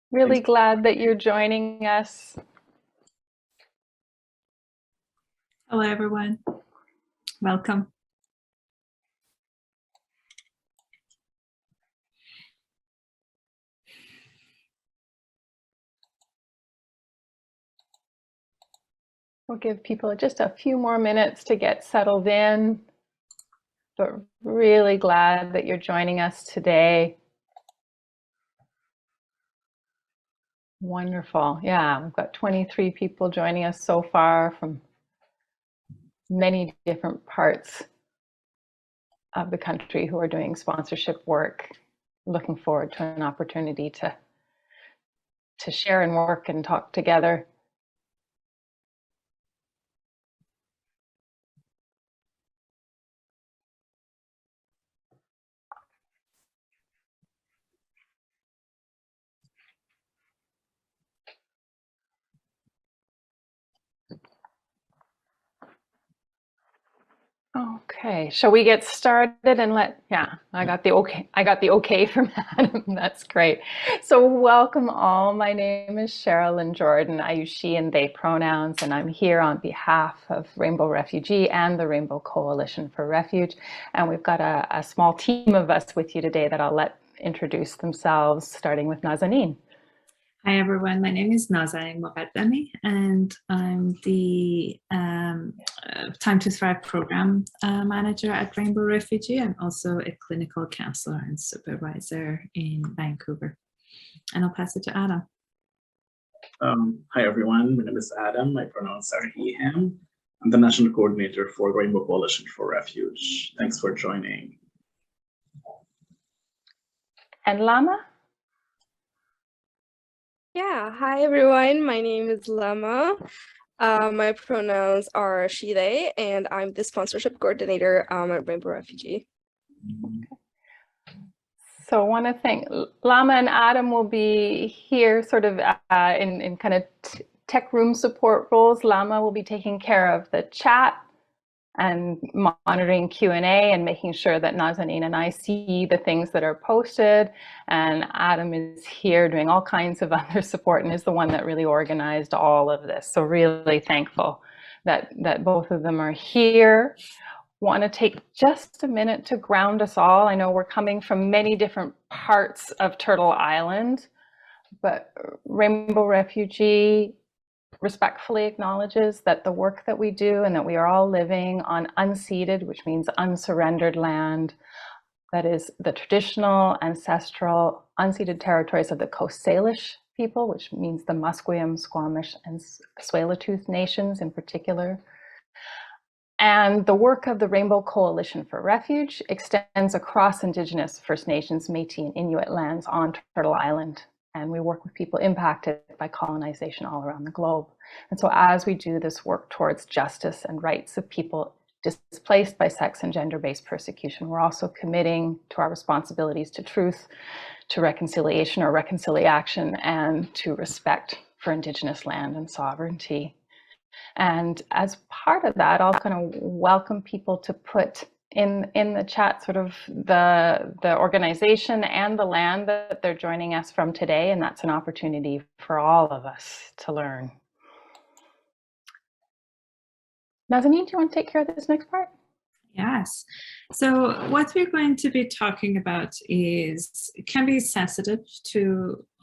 Really Thanks. glad that you're joining us. Hello, everyone. Welcome. We'll give people just a few more minutes to get settled in, but really glad that you're joining us today. Wonderful. Yeah, we've got 23 people joining us so far from many different parts of the country who are doing sponsorship work. Looking forward to an opportunity to share and work and talk together. Okay, shall we get started and I got the okay from Adam. That's great. So welcome all. My name is Sherilyn Jordan. I use she and they pronouns, and I'm here on behalf of Rainbow Refugee and the Rainbow Coalition for Refuge. And we've got a small team of us with you today that I'll let introduce themselves, starting with Nazanin. Hi, everyone. My name is Nazanin Moqaddami, and I'm the Time to Thrive program manager at Rainbow Refugee. I'm also a clinical counselor and supervisor in Vancouver. And I'll pass it to Adam. Hi, everyone. My name is Adam. My pronouns are he, him. I'm the national coordinator for Rainbow Coalition for Refuge. Thanks for joining. And Lama? Yeah, hi everyone. My name is Lama. My pronouns are she, they, and I'm the sponsorship coordinator at Rainbow Refugee. So I want to thank Lama and Adam will be here sort of in kind of tech room support roles. Lama will be taking care of the chat and monitoring Q&A and making sure that Nazanin and I see the things that are posted. And Adam is here doing all kinds of other support and is the one that really organized all of this. So really thankful that both of them are here. Want to take just a minute to ground us all. I know we're coming from many different parts of Turtle Island, but Rainbow Refugee respectfully acknowledges that the work that we do and that we are all living on unceded, which means unsurrendered land, that is the traditional, ancestral, unceded territories of the Coast Salish people, which means the Musqueam, Squamish, and Tsleil-Waututh nations in particular. And the work of the Rainbow Coalition for Refuge extends across Indigenous, First Nations, Métis, and Inuit lands on Turtle Island. And we work with people impacted by colonization all around the globe. And so as we do this work towards justice and rights of people displaced by sex and gender-based persecution, we're also committing to our responsibilities to truth, to reconciliation or reconciliation, and to respect for Indigenous land and sovereignty. And as part of that, I'll kind of welcome people to put in the chat sort of the organization and the land that they're joining us from today, and that's an opportunity for all of us to learn. Nazanin, do you want to take care of this next part? Yes. So what we're going to be talking about can be sensitive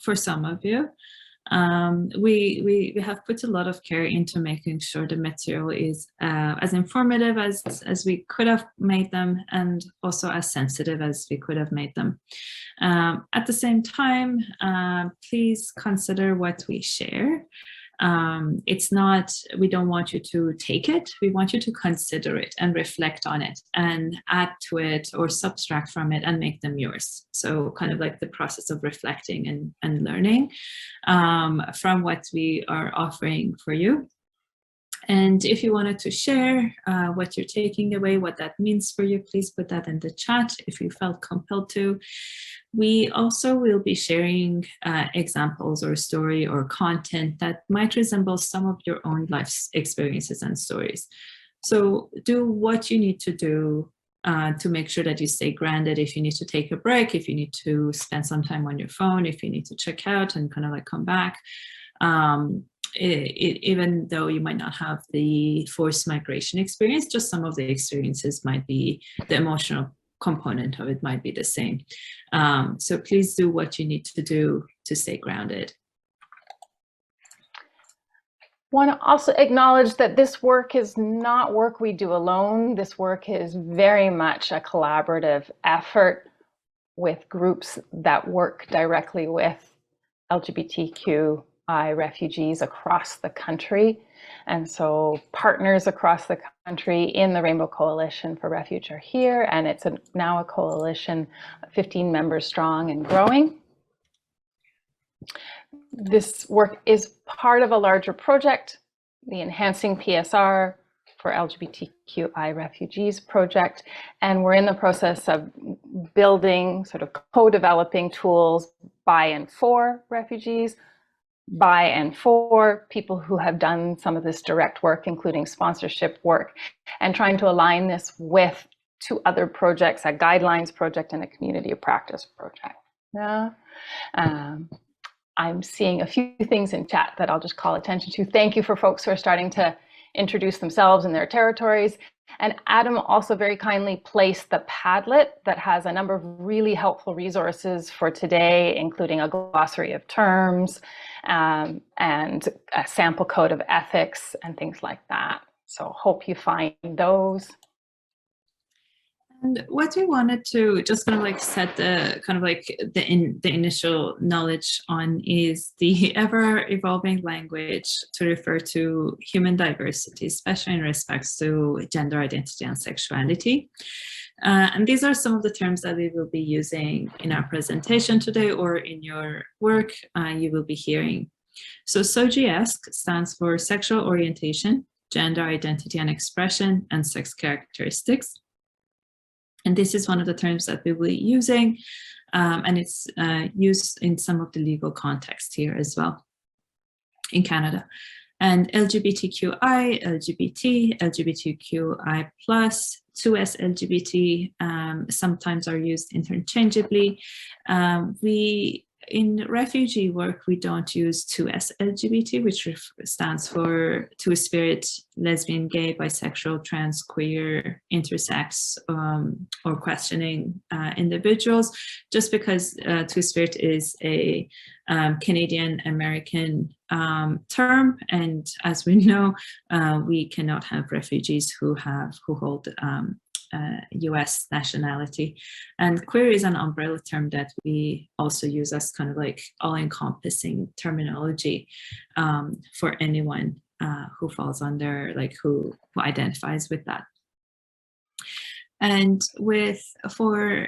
for some of you. We have put a lot of care into making sure the material is as informative as we could have made them, and also as sensitive as we could have made them. At the same time, please consider what we share. It's not, we don't want you to take it, we want you to consider it and reflect on it and add to it or subtract from it and make them yours. So kind of like the process of reflecting and learning from what we are offering for you. And if you wanted to share what you're taking away, what that means for you, please put that in the chat if you felt compelled to. We also will be sharing examples or story or content that might resemble some of your own life experiences and stories. So do what you need to do to make sure that you stay grounded if you need to take a break, if you need to spend some time on your phone, if you need to check out and kind of like come back. Even though you might not have the forced migration experience, just some of the experiences might be, the emotional component of it might be the same. So please do what you need to do to stay grounded. Want to also acknowledge that this work is not work we do alone. This work is very much a collaborative effort with groups that work directly with LGBTQI refugees across the country. And so partners across the country in the Rainbow Coalition for Refuge are here, and it's now a coalition, 15 members strong and growing. This work is part of a larger project, the Enhancing PSR for LGBTQI Refugees project, and we're in the process of building, sort of co-developing tools by and for refugees, by and for people who have done some of this direct work, including sponsorship work, and trying to align this with two other projects, a guidelines project and a community of practice project. Yeah. I'm seeing a few things in chat that I'll just call attention to. Thank you for folks who are starting to introduce themselves and their territories. And Adam also very kindly placed the Padlet that has a number of really helpful resources for today, including a glossary of terms and a sample code of ethics and things like that. So hope you find those. And what we wanted to just kind of like set the kind of like the initial knowledge on is the ever evolving language to refer to human diversity, especially in respects to gender identity and sexuality. And these are some of the terms that we will be using in our presentation today or in your work you will be hearing. So SOGS stands for sexual orientation, gender identity and expression, and sex characteristics. And this is one of the terms that we will be using, and it's used in some of the legal context here as well in Canada. And LGBTQI, LGBT, LGBTQI+, 2S LGBT sometimes are used interchangeably. In refugee work, we don't use 2S LGBT, which stands for two-spirit, lesbian, gay, bisexual, trans, queer, intersex, or questioning individuals, just because two-spirit is a Canadian-American term, and as we know, we cannot have refugees who hold US nationality. And queer is an umbrella term that we also use as kind of like all-encompassing terminology for anyone who falls under, like who identifies with that. And for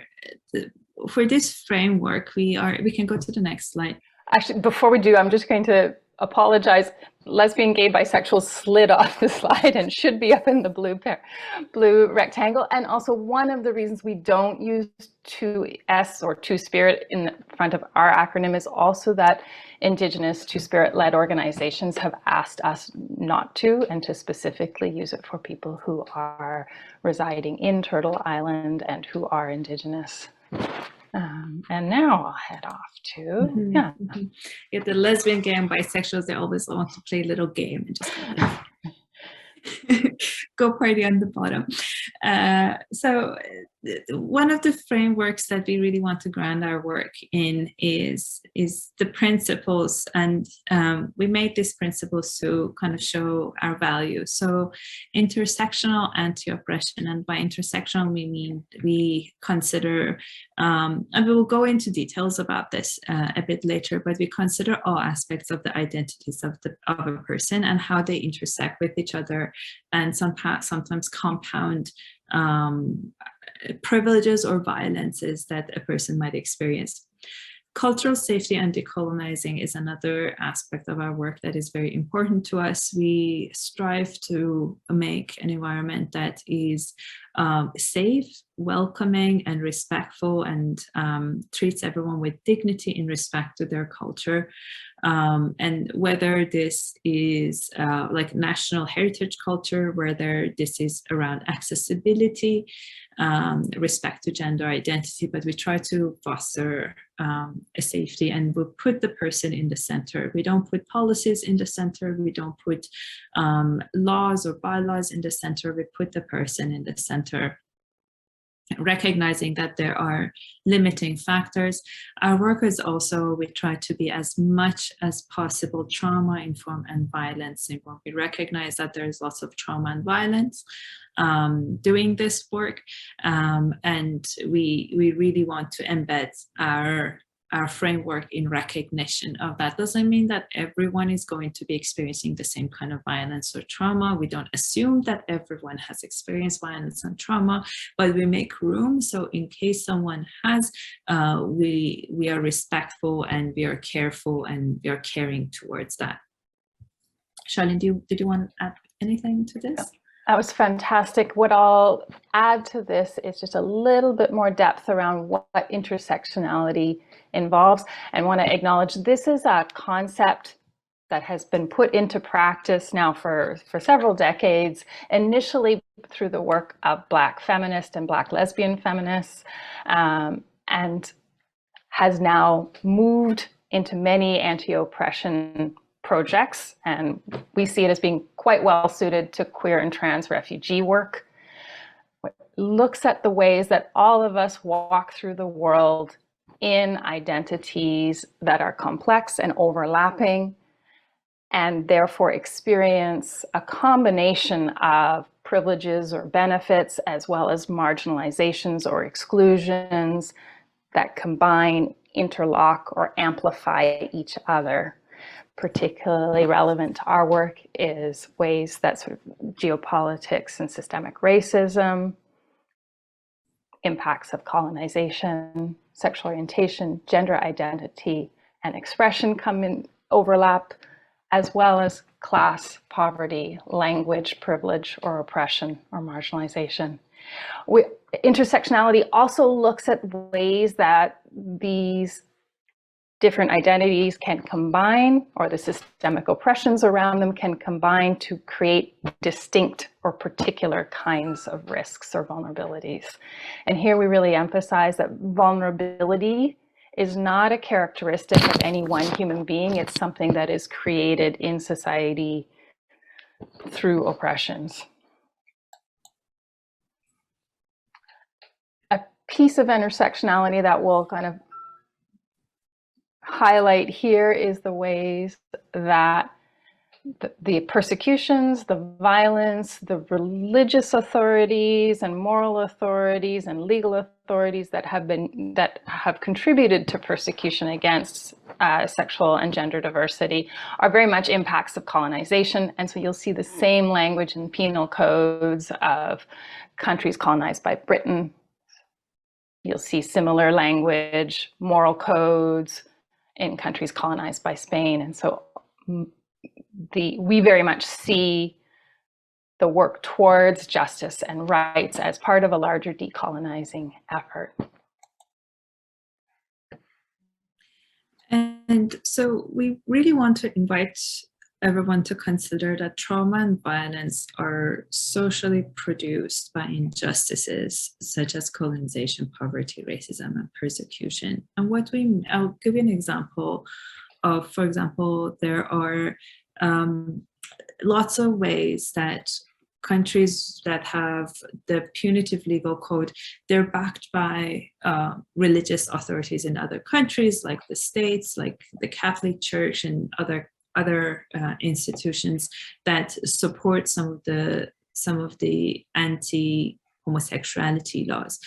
this framework, we can go to the next slide. Actually, before we do, I'm just going to apologize. Lesbian, gay, bisexual slid off the slide and should be up in the blue rectangle. And also one of the reasons we don't use 2S or two-spirit in the front of our acronym is also that Indigenous two-spirit-led organizations have asked us not to, and to specifically use it for people who are residing in Turtle Island and who are Indigenous. And now I'll head off to, Yeah, the lesbian, gay, and bisexuals, they always want to play a little game and just go party on the bottom. So one of the frameworks that we really want to ground our work in is the principles, and we made these principles to kind of show our values. So intersectional anti-oppression, and by intersectional we mean we consider, and we will go into details about this a bit later, but we consider all aspects of the identities of a person and how they intersect with each other, and sometimes compound privileges or violences that a person might experience. Cultural safety and decolonizing is another aspect of our work that is very important to us. We strive to make an environment that is safe, welcoming, and respectful, and treats everyone with dignity in respect to their culture. And whether this is like national heritage culture, whether this is around accessibility, respect to gender identity, but we try to foster a safety, and we put the person in the center. We don't put policies in the center. We don't put laws or bylaws in the center. We put the person in the center, recognizing that there are limiting factors. Our work is also, we try to be as much as possible trauma-informed and violence-informed. We recognize that there is lots of trauma and violence doing this work, and we really want to embed our framework in recognition of that. Doesn't mean that everyone is going to be experiencing the same kind of violence or trauma. We don't assume that everyone has experienced violence and trauma, but we make room. So in case someone has, we are respectful, and we are careful, and we are caring towards that. Charlene, did you want to add anything to this? That was fantastic. What I'll add to this is just a little bit more depth around what intersectionality involves, and want to acknowledge this is a concept that has been put into practice now for several decades, initially through the work of Black feminist and Black lesbian feminists, and has now moved into many anti-oppression projects, and we see it as being quite well suited to queer and trans refugee work. It looks at the ways that all of us walk through the world in identities that are complex and overlapping, and therefore experience a combination of privileges or benefits, as well as marginalizations or exclusions that combine, interlock, or amplify each other. Particularly relevant to our work is ways that sort of geopolitics and systemic racism, impacts of colonization, sexual orientation, gender identity, and expression come in overlap, as well as class, poverty, language, privilege, or oppression, or marginalization. Intersectionality also looks at ways that these different identities can combine, or the systemic oppressions around them can combine to create distinct or particular kinds of risks or vulnerabilities. And here we really emphasize that vulnerability is not a characteristic of any one human being. It's something that is created in society through oppressions. A piece of intersectionality that will kind of highlight here is the ways that the persecutions, the violence, the religious authorities and moral authorities and legal authorities that have contributed to persecution against sexual and gender diversity are very much impacts of colonization. And so you'll see the same language in penal codes of countries colonized by Britain. You'll see similar language, moral codes in countries colonized by Spain. And so we very much see the work towards justice and rights as part of a larger decolonizing effort. And so we really want to invite everyone to consider that trauma and violence are socially produced by injustices such as colonization, poverty, racism, and persecution. And I'll give you an example of, for example, there are lots of ways that countries that have the punitive legal code, they're backed by religious authorities in other countries, like the states, like the Catholic Church and other institutions that support some of the anti-homosexuality laws.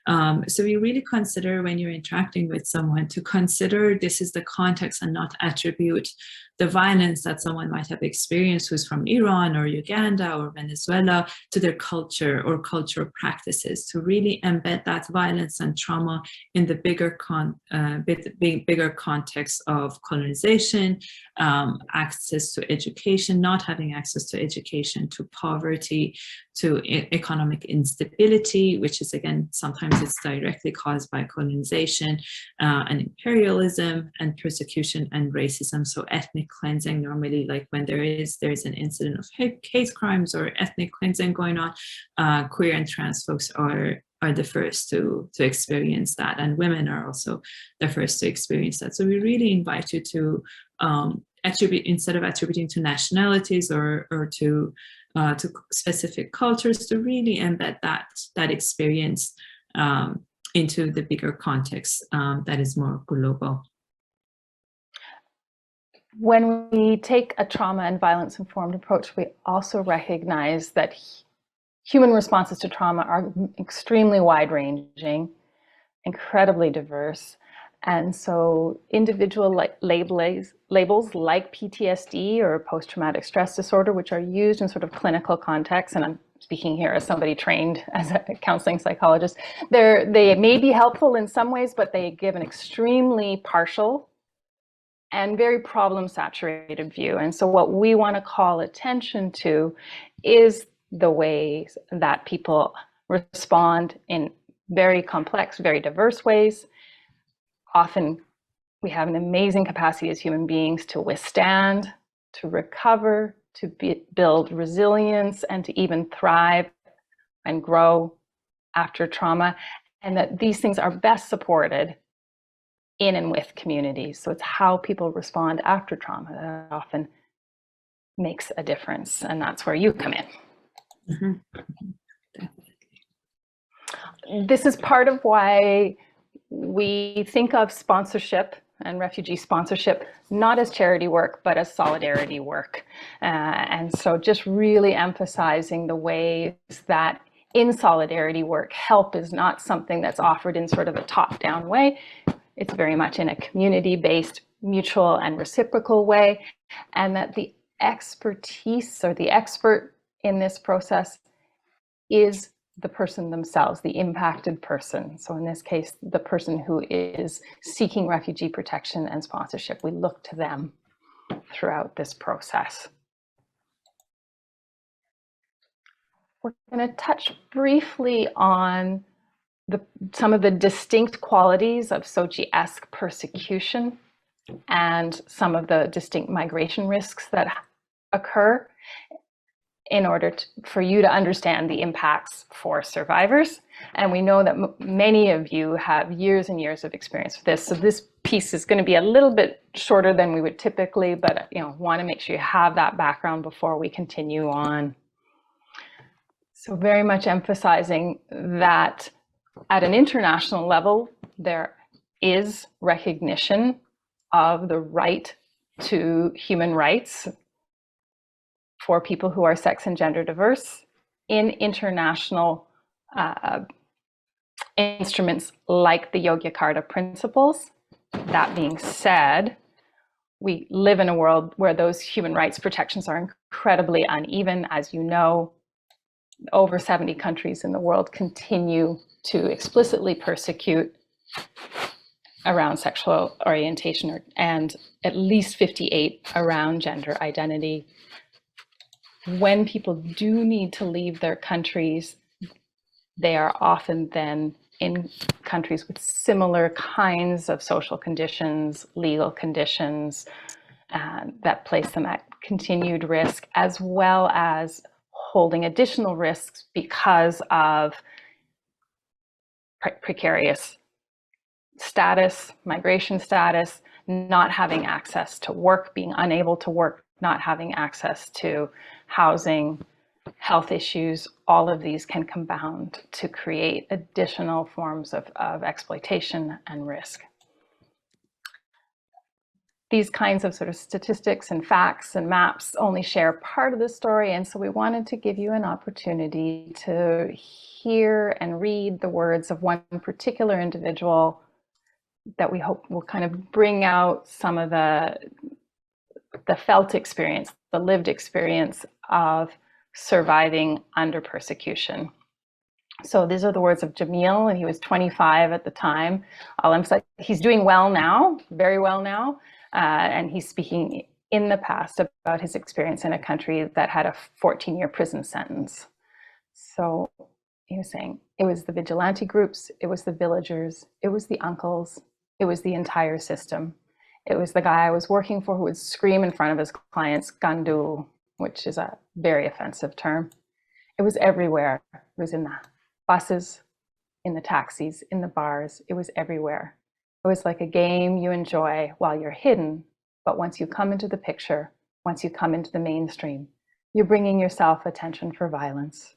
So we really consider, when you're interacting with someone, to consider this is the context and not attribute the violence that someone might have experienced who's from Iran or Uganda or Venezuela to their culture or cultural practices, to really embed that violence and trauma in the bigger context of colonization, access to education, not having access to education, to poverty, to economic instability, which is, again, sometimes it's directly caused by colonization and imperialism and persecution and racism. So ethnic cleansing, normally, like when there's an incident of hate crimes or ethnic cleansing going on, queer and trans folks are the first to experience that, and women are also the first to experience that. So we really invite you to attribute, instead of attributing to nationalities or to specific cultures, to really embed that experience into the bigger context that is more global. When we take a trauma and violence informed approach, we also recognize that human responses to trauma are extremely wide-ranging, incredibly diverse. And so individual labels like PTSD or post-traumatic stress disorder, which are used in sort of clinical contexts, and I'm speaking here as somebody trained as a counseling psychologist, they may be helpful in some ways, but they give an extremely partial and very problem-saturated view. And so what we want to call attention to is the ways that people respond in very complex, very diverse ways. Often we have an amazing capacity as human beings to withstand, to recover, to build resilience, and to even thrive and grow after trauma, and that these things are best supported in and with communities. So it's how people respond after trauma that often makes a difference, and that's where you come in. This is part of why we think of sponsorship and refugee sponsorship not as charity work, but as solidarity work. And so just really emphasizing the ways that in solidarity work, help is not something that's offered in sort of a top-down way. It's very much in a community-based, mutual and reciprocal way, and that the expertise or the expert in this process is the person themselves, the impacted person. So in this case, the person who is seeking refugee protection and sponsorship. We look to them throughout this process. We're going to touch briefly on some of the distinct qualities of Sochi-esque persecution and some of the distinct migration risks that occur in order for you to understand the impacts for survivors. And we know that many of you have years and years of experience with this. So this piece is going to be a little bit shorter than we would typically, but want to make sure you have that background before we continue on. So very much emphasizing that at an international level, there is recognition of the right to human rights for people who are sex and gender diverse in international instruments like the Yogyakarta Principles. That being said, we live in a world where those human rights protections are incredibly uneven. As you know, over 70 countries in the world continue to explicitly persecute around sexual orientation, and at least 58 around gender identity. When people do need to leave their countries, they are often then in countries with similar kinds of social conditions, legal conditions, that place them at continued risk, as well as holding additional risks because of precarious status, migration status, not having access to work, being unable to work, not having access to housing, health issues. All of these can compound to create additional forms of exploitation and risk. these kinds of sort of statistics and facts and maps only share part of the story. And so we wanted to give you an opportunity to hear and read the words of one particular individual that we hope will kind of bring out some of the felt experience, the lived experience of surviving under persecution. So these are the words of Jamil, and he was 25 at the time. I'll emphasize he's doing well now, very well now, and he's speaking in the past about his experience in a country that had a 14-year prison sentence. So he was saying it was the vigilante groups, it was the villagers, it was the uncles, it was the entire system. It was the guy I was working for who would scream in front of his clients, "Gandu," which is a very offensive term. It was everywhere. It was in the buses, in the taxis, in the bars. It was everywhere. It was like a game you enjoy while you're hidden, but once you come into the picture, once you come into the mainstream, you're bringing yourself attention for violence.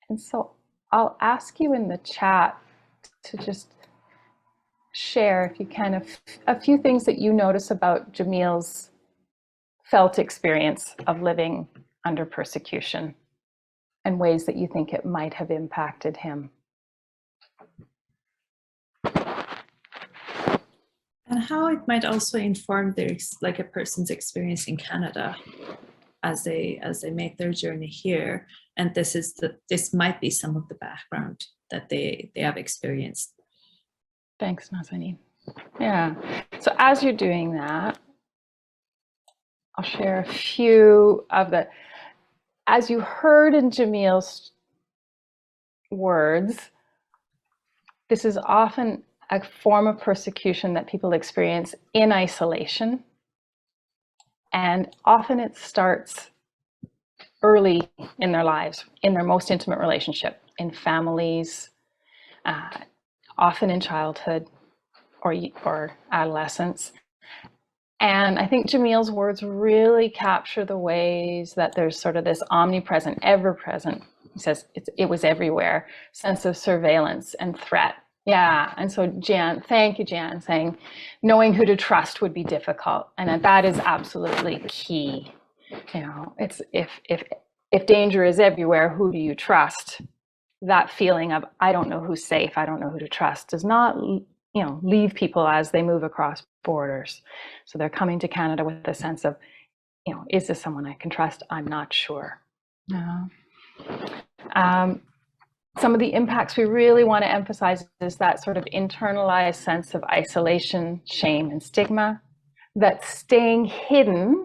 And so I'll ask you in the chat to just share, if you can, a few things that you notice about Jamil's felt experience of living under persecution and ways that you think it might have impacted him. And how it might also inform their, like, a person's experience in Canada as they make their journey here. And this might be some of the background that they have experienced. Thanks, Nazanin. Yeah, so as you're doing that, I'll share a few of the, as you heard in Jamil's words, this is often a form of persecution that people experience in isolation. And often it starts early in their lives, in their most intimate relationship, in families, often in childhood or adolescence. And I think Jamil's words really capture the ways that there's sort of this omnipresent, ever-present, he says it was everywhere, sense of surveillance and threat. Yeah, and so Jan, thank you, Jan, saying knowing who to trust would be difficult, and that is absolutely key. You know, it's if danger is everywhere, who do you trust? That feeling of I don't know who's safe, I don't know who to trust, does not, you know, leave people as they move across borders. So they're coming to Canada with a sense of, you know, is this someone I can trust? I'm not sure. No. Some of the impacts we really want to emphasize is that sort of internalized sense of isolation, shame, and stigma, that staying hidden,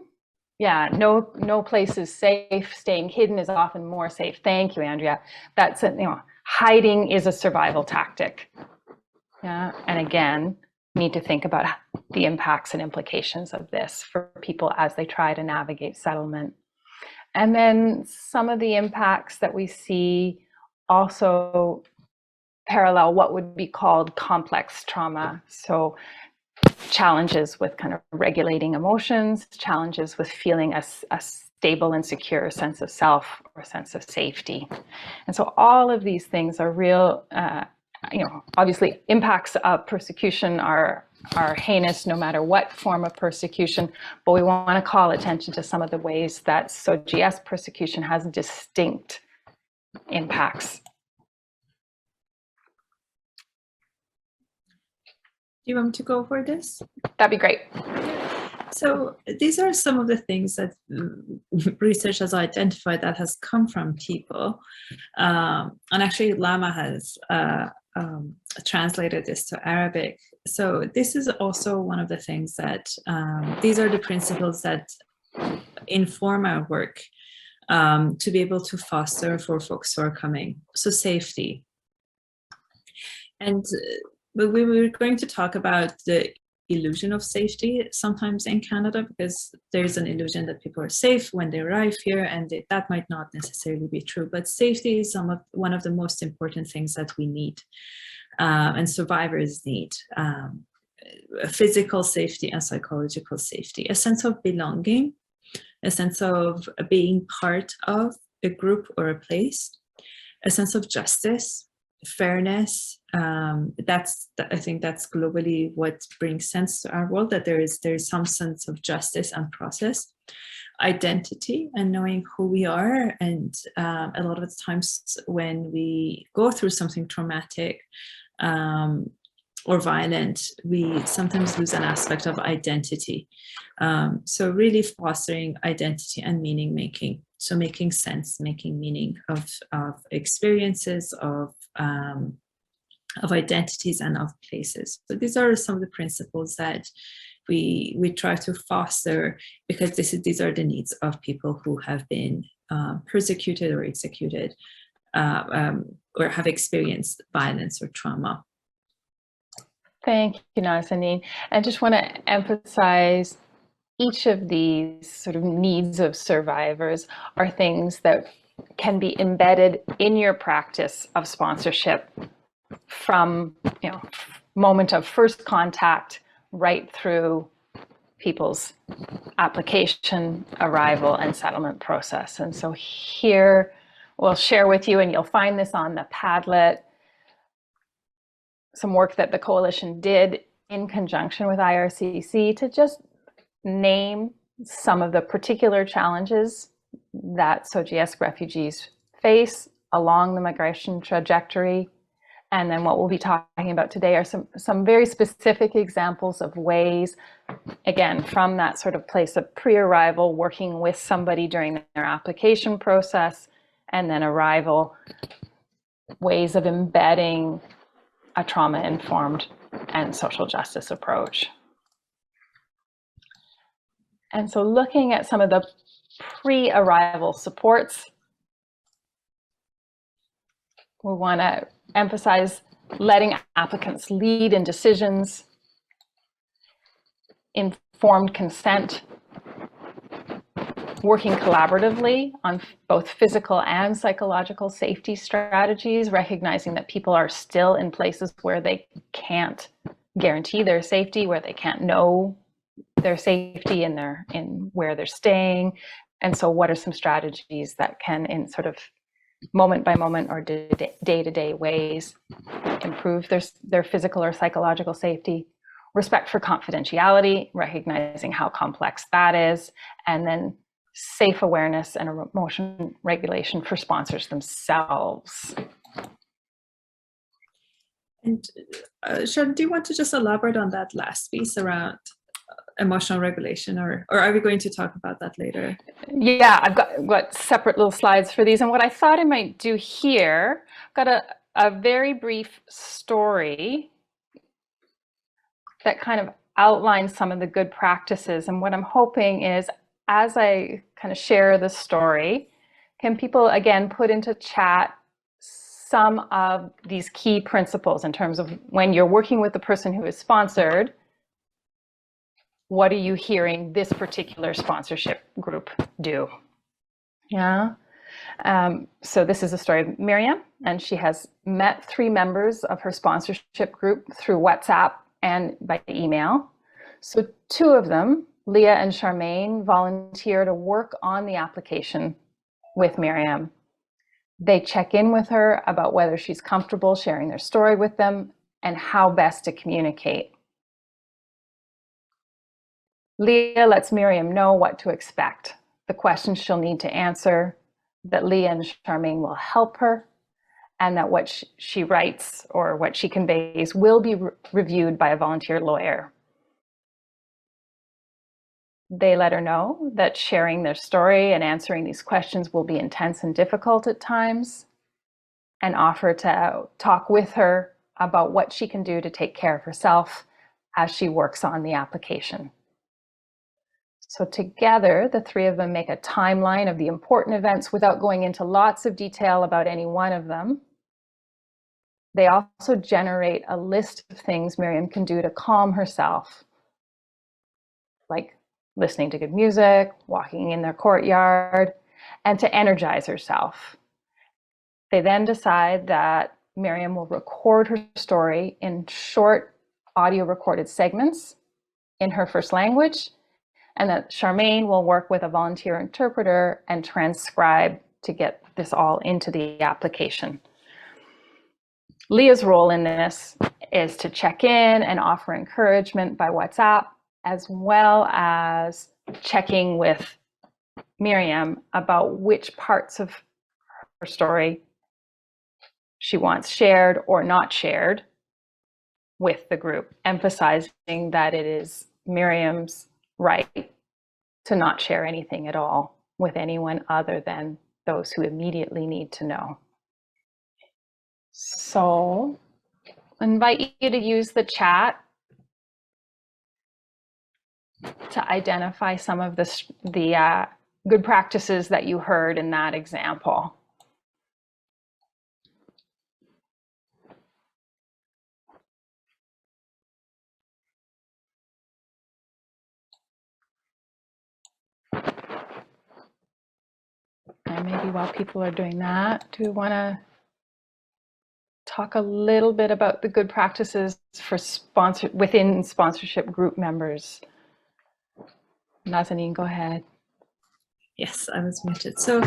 yeah, no place is safe. Staying hidden is often more safe. Thank you, Andrea. That's, you know, hiding is a survival tactic. Yeah, and again, need to think about the impacts and implications of this for people as they try to navigate settlement. And then some of the impacts that we see also parallel what would be called complex trauma. So challenges with kind of regulating emotions, challenges with feeling a stable and secure sense of self or sense of safety. And so all of these things are real, you know, obviously impacts of persecution are heinous no matter what form of persecution, but we want to call attention to some of the ways that SOGS persecution has distinct impacts. Do you want me to go for this? That'd be great. So these are some of the things that research has identified that has come from people. And actually Lama has translated this to Arabic. So this is also one of the things that, these are the principles that inform our work to be able to foster for folks who are coming. So safety. And but we were going to talk about the illusion of safety sometimes in Canada, because there's an illusion that people are safe when they arrive here, and that might not necessarily be true. But safety is one of the most important things that we need, and survivors need. Physical safety and psychological safety, a sense of belonging, a sense of being part of a group or a place, a sense of justice, fairness. I think that's globally what brings sense to our world, that there is some sense of justice and process. Identity and knowing who we are, and a lot of the times when we go through something traumatic or violent, we sometimes lose an aspect of identity. So really fostering identity and meaning making. So making sense, making meaning of experiences, of identities and of places. So these are some of the principles that we try to foster, because these are the needs of people who have been persecuted or executed or have experienced violence or trauma. Thank you, Nazanin. I just want to emphasize each of these sort of needs of survivors are things that can be embedded in your practice of sponsorship from, you know, moment of first contact right through people's application, arrival, and settlement process. And so here we'll share with you, and you'll find this on the Padlet, some work that the coalition did in conjunction with IRCC to just name some of the particular challenges that SOGIESC refugees face along the migration trajectory. And then what we'll be talking about today are some very specific examples of ways, again, from that sort of place of pre-arrival, working with somebody during their application process, and then arrival, ways of embedding a trauma-informed and social justice approach. And so looking at some of the pre-arrival supports, we want to emphasize letting applicants lead in decisions, informed consent, working collaboratively on both physical and psychological safety strategies, recognizing that people are still in places where they can't guarantee their safety, where they can't know their safety in where they're staying. And so what are some strategies that can, in sort of moment by moment or day-to-day ways, improve their physical or psychological safety? Respect for confidentiality, recognizing how complex that is, and then safe awareness and emotion regulation for sponsors themselves. And Sharon, do you want to just elaborate on that last piece around emotional regulation, or are we going to talk about that later? Yeah, I've got separate little slides for these. And what I thought I might do here, I've got a very brief story that kind of outlines some of the good practices. And what I'm hoping is, as I kind of share the story, can people again put into chat some of these key principles in terms of when you're working with the person who is sponsored, what are you hearing this particular sponsorship group do? Yeah. So this is a story of Miriam, and she has met 3 members of her sponsorship group through WhatsApp and by email. So 2 of them, Leah and Charmaine, volunteer to work on the application with Miriam. They check in with her about whether she's comfortable sharing their story with them and how best to communicate. Leah lets Miriam know what to expect, the questions she'll need to answer, that Leah and Charmaine will help her, and that what she writes or what she conveys will be reviewed by a volunteer lawyer. They let her know that sharing their story and answering these questions will be intense and difficult at times, and offer to talk with her about what she can do to take care of herself as she works on the application. So together, the 3 of them make a timeline of the important events without going into lots of detail about any one of them. They also generate a list of things Miriam can do to calm herself, like listening to good music, walking in their courtyard, and to energize herself. They then decide that Miriam will record her story in short audio recorded segments in her first language, and that Charmaine will work with a volunteer interpreter and transcribe to get this all into the application. Leah's role in this is to check in and offer encouragement by WhatsApp, as well as checking with Miriam about which parts of her story she wants shared or not shared with the group, emphasizing that it is Miriam's right to not share anything at all with anyone other than those who immediately need to know. So I invite you to use the chat to identify some of the good practices that you heard in that example. And maybe while people are doing that, do we want to talk a little bit about the good practices for within sponsorship group members? Nazanin, go ahead. Yes, I was muted. So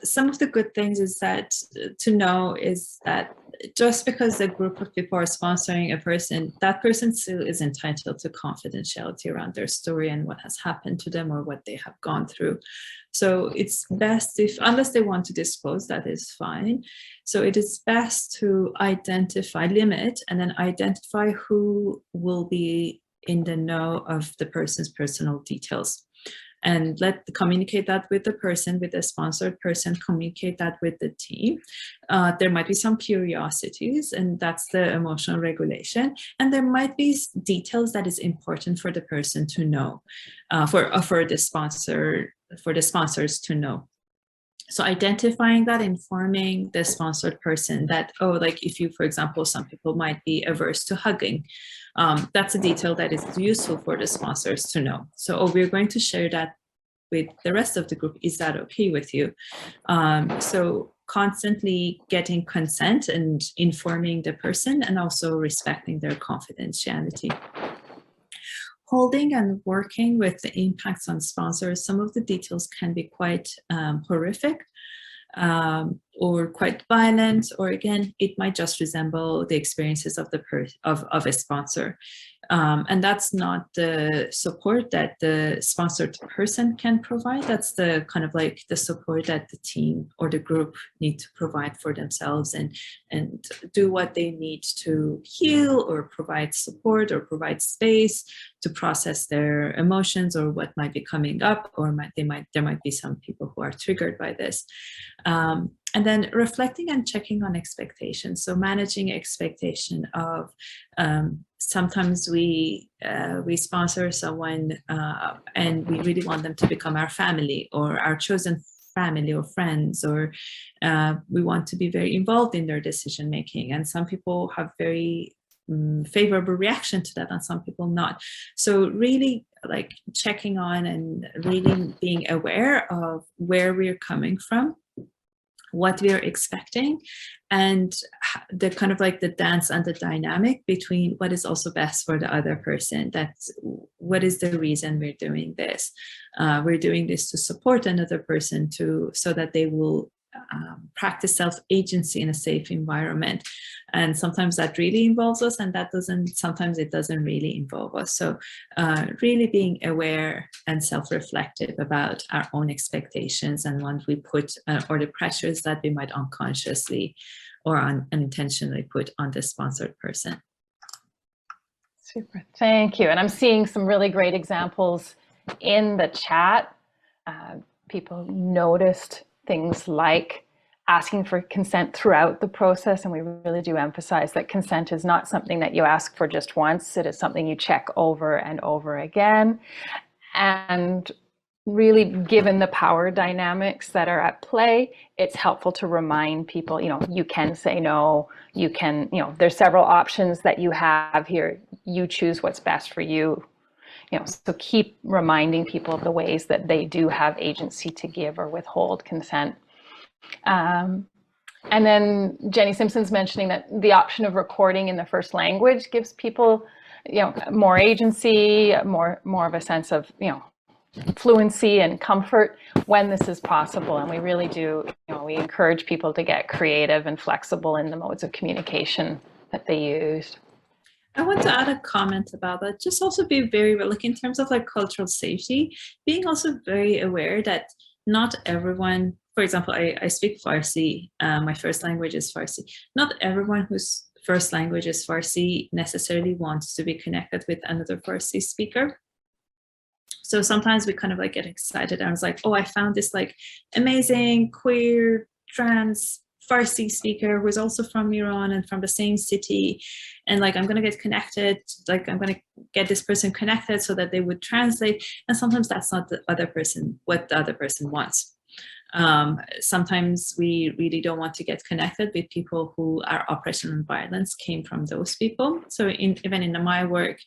some of the good things is that to know is that just because a group of people are sponsoring a person, that person still is entitled to confidentiality around their story and what has happened to them or what they have gone through. So it's best if, unless they want to disclose, that is fine. So it is best to limit, and then identify who will be in the know of the person's personal details. And communicate that with the person, with the sponsored person, communicate that with the team. There might be some curiosities, and that's the emotional regulation. And there might be details that is important for the person to know, for the sponsors to know. So identifying that, informing the sponsored person that, oh, like if you, for example, some people might be averse to hugging. That's a detail that is useful for the sponsors to know. So, oh, we're going to share that with the rest of the group. Is that okay with you? So constantly getting consent and informing the person, and also respecting their confidentiality. Holding and working with the impacts on sponsors. Some of the details can be quite horrific, or quite violent, or again, it might just resemble the experiences of a sponsor. And that's not the support that the sponsored person can provide. That's the kind of like the support that the team or the group need to provide for themselves, and do what they need to heal, or provide support, or provide space to process their emotions, or what might be coming up, or there might be some people who are triggered by this. And then reflecting and checking on expectations. So managing expectation of, sometimes we sponsor someone and we really want them to become our family, or our chosen family or friends, or we want to be very involved in their decision making. And some people have very favorable reaction to that, and some people not. So really like checking on and really being aware of where we're coming from, what we are expecting, and the kind of like the dance and the dynamic between what is also best for the other person. That's what is the reason we're doing this. We're doing this to support another person, so that they will practice self-agency in a safe environment. And sometimes that really involves us, and sometimes it doesn't really involve us. So really being aware and self-reflective about our own expectations and what we put, or the pressures that we might unconsciously or unintentionally put on the sponsored person. Super, thank you. And I'm seeing some really great examples in the chat. People noticed things like asking for consent throughout the process, and we really do emphasize that consent is not something that you ask for just once. It is something you check over and over again. And really, given the power dynamics that are at play, it's helpful to remind people, you can say no, you can, there's several options that you have here. You choose what's best for you. So keep reminding people of the ways that they do have agency to give or withhold consent. And then Jenny Simpson's mentioning that the option of recording in the first language gives people, more agency, more of a sense of, fluency and comfort when this is possible. And we really do, we encourage people to get creative and flexible in the modes of communication that they use. I want to add a comment about that. Just also be very, like in terms of like cultural safety, being also very aware that not everyone, for example, I speak Farsi, my first language is Farsi. Not everyone whose first language is Farsi necessarily wants to be connected with another Farsi speaker. So sometimes we kind of like get excited and I was like, oh, I found this like amazing queer trans Farsi speaker who is also from Iran and from the same city, and like I'm gonna get connected, like I'm gonna get this person connected so that they would translate, and sometimes that's not the other person, what the other person wants. Sometimes we really don't want to get connected with people who are oppression and violence came from those people. So even in my work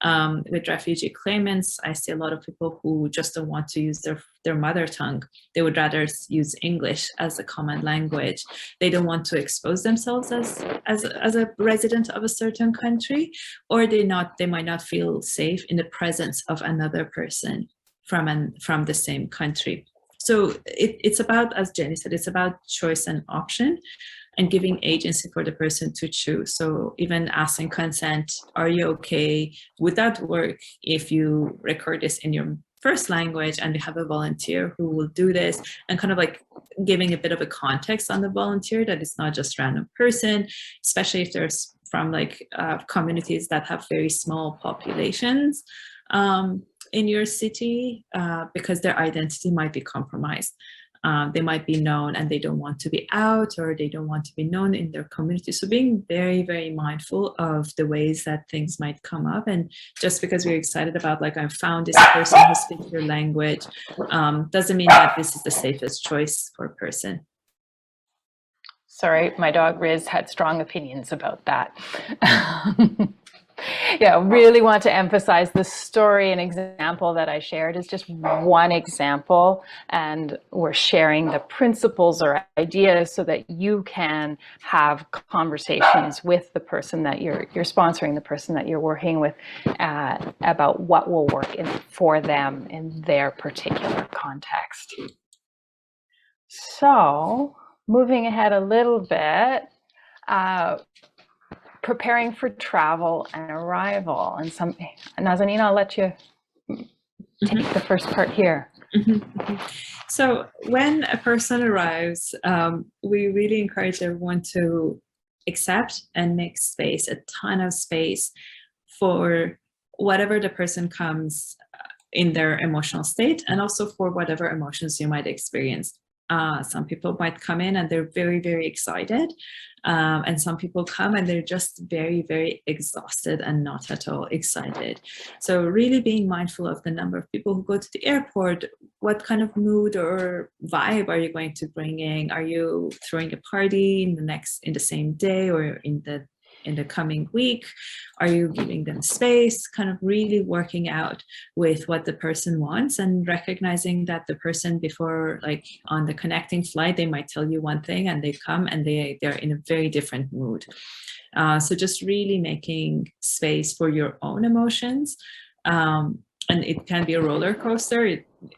with refugee claimants, I see a lot of people who just don't want to use their mother tongue. They would rather use English as a common language. They don't want to expose themselves as a resident of a certain country, or they might not feel safe in the presence of another person from the same country. So it's about, as Jenny said, it's about choice and option and giving agency for the person to choose. So even asking consent, are you okay? Would that work if you record this in your first language and we have a volunteer who will do this, and kind of like giving a bit of a context on the volunteer, that it's not just random person, especially if there's from like communities that have very small populations in your city, because their identity might be compromised. They might be known and they don't want to be out, or they don't want to be known in their community. So being very, very mindful of the ways that things might come up. And just because we're excited about, like, I found this person who speaks your language, doesn't mean that this is the safest choice for a person. Sorry, my dog Riz had strong opinions about that. Yeah, really want to emphasize the story and example that I shared is just one example, and we're sharing the principles or ideas so that you can have conversations with the person that you're sponsoring, the person that you're working with, about what will work for them in their particular context. So, moving ahead a little bit, preparing for travel and arrival, and Nazanin, I'll let you take the first part here. So when a person arrives, we really encourage everyone to accept and make space, a ton of space, for whatever the person comes in their emotional state, and also for whatever emotions you might experience. Some people might come in and they're very, very excited. And some people come and they're just very, very exhausted and not at all excited. So really being mindful of the number of people who go to the airport. What kind of mood or vibe are you going to bring in? Are you throwing a party in the same day or in the coming week? Are you giving them space? Kind of really working out with what the person wants, and recognizing that the person before, like on the connecting flight, they might tell you one thing and they come and they're in a very different mood. So just really making space for your own emotions. And it can be a roller coaster.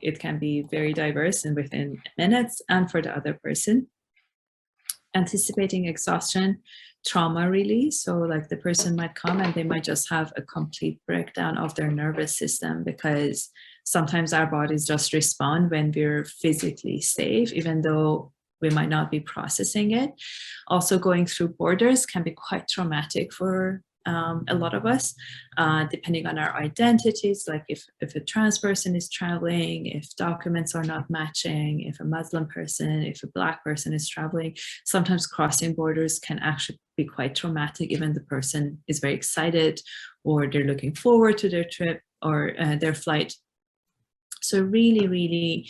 It can be very diverse and within minutes, and for the other person. Anticipating exhaustion, trauma release. So like the person might come and they might just have a complete breakdown of their nervous system, because sometimes our bodies just respond when we're physically safe, even though we might not be processing it. Also, going through borders can be quite traumatic for a lot of us, depending on our identities, like if a trans person is traveling, if documents are not matching, if a Muslim person, if a Black person is traveling, sometimes crossing borders can actually be quite traumatic, even the person is very excited or they're looking forward to their trip or their flight. So really, really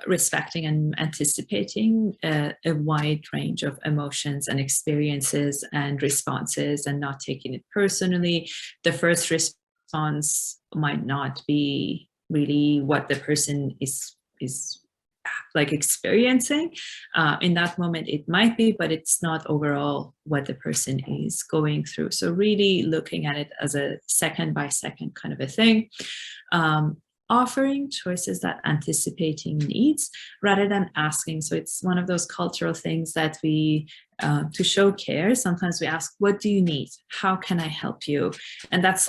respecting and anticipating a wide range of emotions and experiences and responses, and not taking it personally. The first response might not be really what the person is like experiencing. In that moment it might be, but it's not overall what the person is going through. So really looking at it as a second by second kind of a thing. offering choices that anticipating needs rather than asking. So it's one of those cultural things that we, to show care, sometimes we ask, what do you need? How can I help you? And that's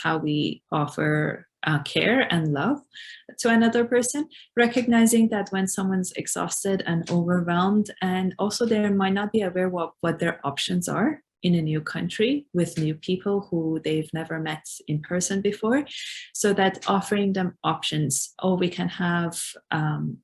how we offer care and love to another person, recognizing that when someone's exhausted and overwhelmed, and also they might not be aware what their options are in a new country with new people who they've never met in person before, so that offering them options, oh, we can have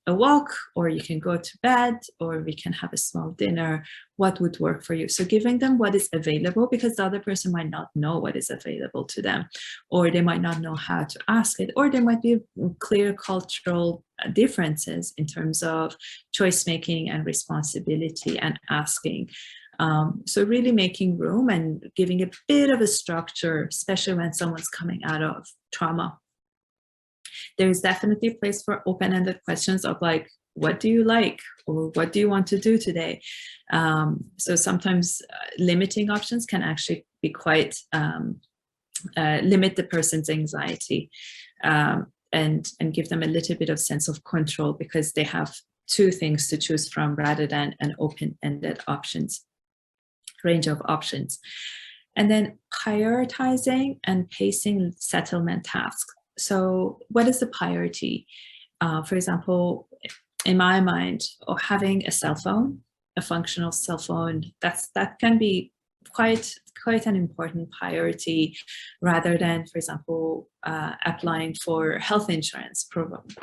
a walk, or you can go to bed, or we can have a small dinner, what would work for you? So giving them what is available, because the other person might not know what is available to them, or they might not know how to ask it, or there might be clear cultural differences in terms of choice making and responsibility and asking. So really making room and giving a bit of a structure, especially when someone's coming out of trauma. There is definitely a place for open-ended questions of like, what do you like? Or what do you want to do today? So sometimes limiting options can actually be quite, limit the person's anxiety and give them a little bit of sense of control, because they have two things to choose from rather than an open-ended range of options. And then prioritizing and pacing settlement tasks. So what is the priority? For example, in my mind, or having a cell phone, a functional cell phone, that can be quite an important priority, rather than, for example, applying for health insurance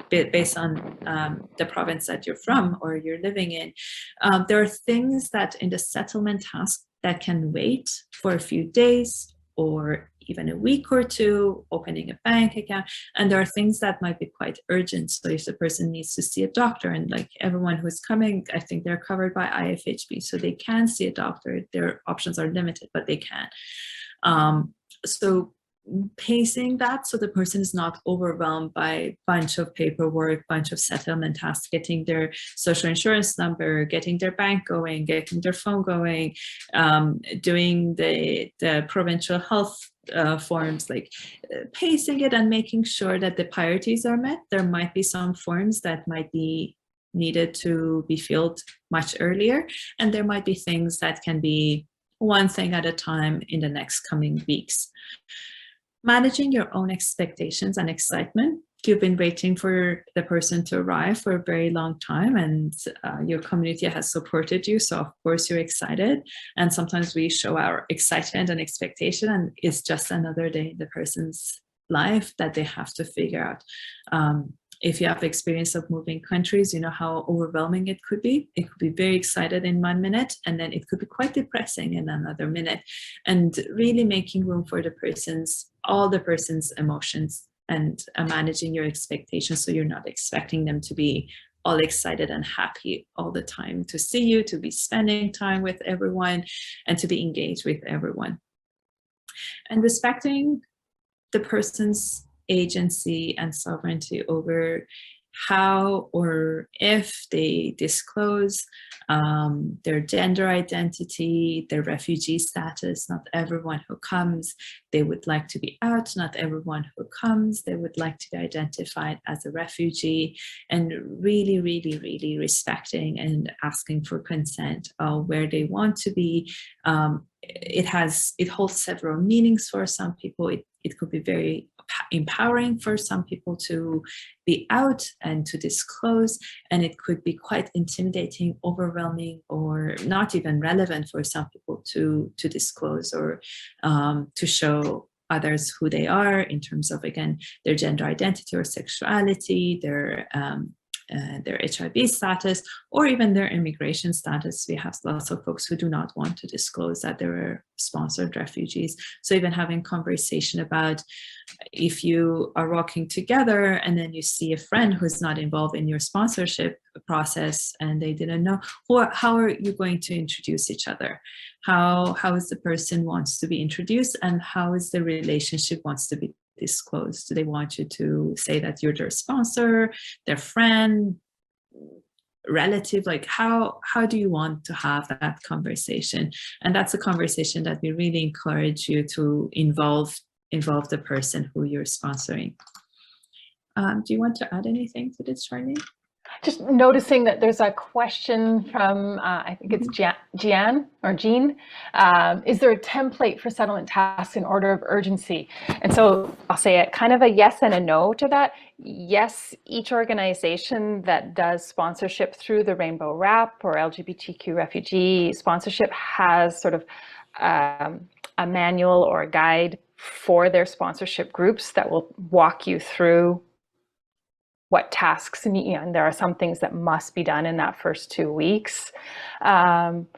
based on the province that you're from or you're living in. There are things that in the settlement task that can wait for a few days or even a week or two, opening a bank account. And there are things that might be quite urgent. So if the person needs to see a doctor, and like everyone who's coming, I think they're covered by IFHB, so they can see a doctor. Their options are limited, but they can. So pacing that so the person is not overwhelmed by a bunch of paperwork, bunch of settlement tasks, getting their social insurance number, getting their bank going, getting their phone going, doing the provincial health forms, like pacing it and making sure that the priorities are met. There might be some forms that might be needed to be filled much earlier, and there might be things that can be one thing at a time in the next coming weeks. Managing your own expectations and excitement. You've been waiting for the person to arrive for a very long time, and your community has supported you, so of course you're excited. And sometimes we show our excitement and expectation, and it's just another day in the person's life that they have to figure out. If you have experience of moving countries, you know how overwhelming it could be. It could be very excited in 1 minute, and then it could be quite depressing in another minute. And really making room for all the person's emotions, and managing your expectations, so you're not expecting them to be all excited and happy all the time to see you, to be spending time with everyone, and to be engaged with everyone. And respecting the person's agency and sovereignty over how or if they disclose their gender identity, their refugee status. Not everyone who comes, they would like to be out. Not everyone who comes, they would like to be identified as a refugee. And really, really, really respecting and asking for consent where they want to be. It holds several meanings for some people. It could be very empowering for some people to be out and to disclose, and it could be quite intimidating, overwhelming, or not even relevant for some people to disclose or to show others who they are in terms of, again, their gender identity or sexuality, their HIV status, or even their immigration status. We have lots of folks who do not want to disclose that they were sponsored refugees. So even having conversation about if you are walking together and then you see a friend who's not involved in your sponsorship process and they didn't know, how are you going to introduce each other? How is the person wants to be introduced, and how is the relationship wants to be disclosed? Do they want you to say that you're their sponsor, their friend, relative? Like how do you want to have that conversation? And that's a conversation that we really encourage you to involve the person who you're sponsoring. Do you want to add anything to this, Charlene? Just noticing that there's a question from, I think it's Jean. Is there a template for settlement tasks in order of urgency? And so I'll say it kind of a yes and a no to that. Yes, each organization that does sponsorship through the Rainbow Wrap or LGBTQ refugee sponsorship has sort of a manual or a guide for their sponsorship groups that will walk you through what tasks need, and there are some things that must be done in that first 2 weeks. And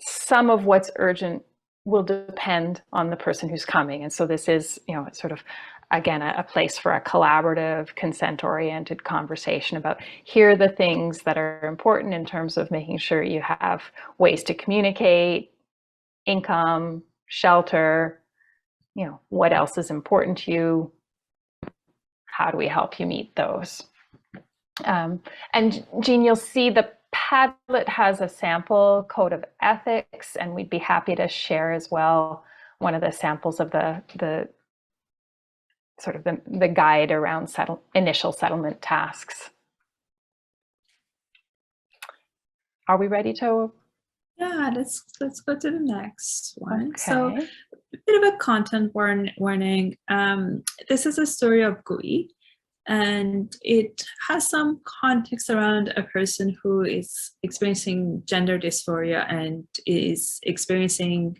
some of what's urgent will depend on the person who's coming. And so this is, sort of, again, a place for a collaborative, consent-oriented conversation about here are the things that are important in terms of making sure you have ways to communicate, income, shelter, what else is important to you? How do we help you meet those? And Jean, you'll see the Padlet has a sample code of ethics, and we'd be happy to share as well one of the samples of the sort of the guide around initial settlement tasks. Are we ready to? Yeah, let's go to the next one. Okay. So a bit of a content warning. This is a story of GUI, and it has some context around a person who is experiencing gender dysphoria and is experiencing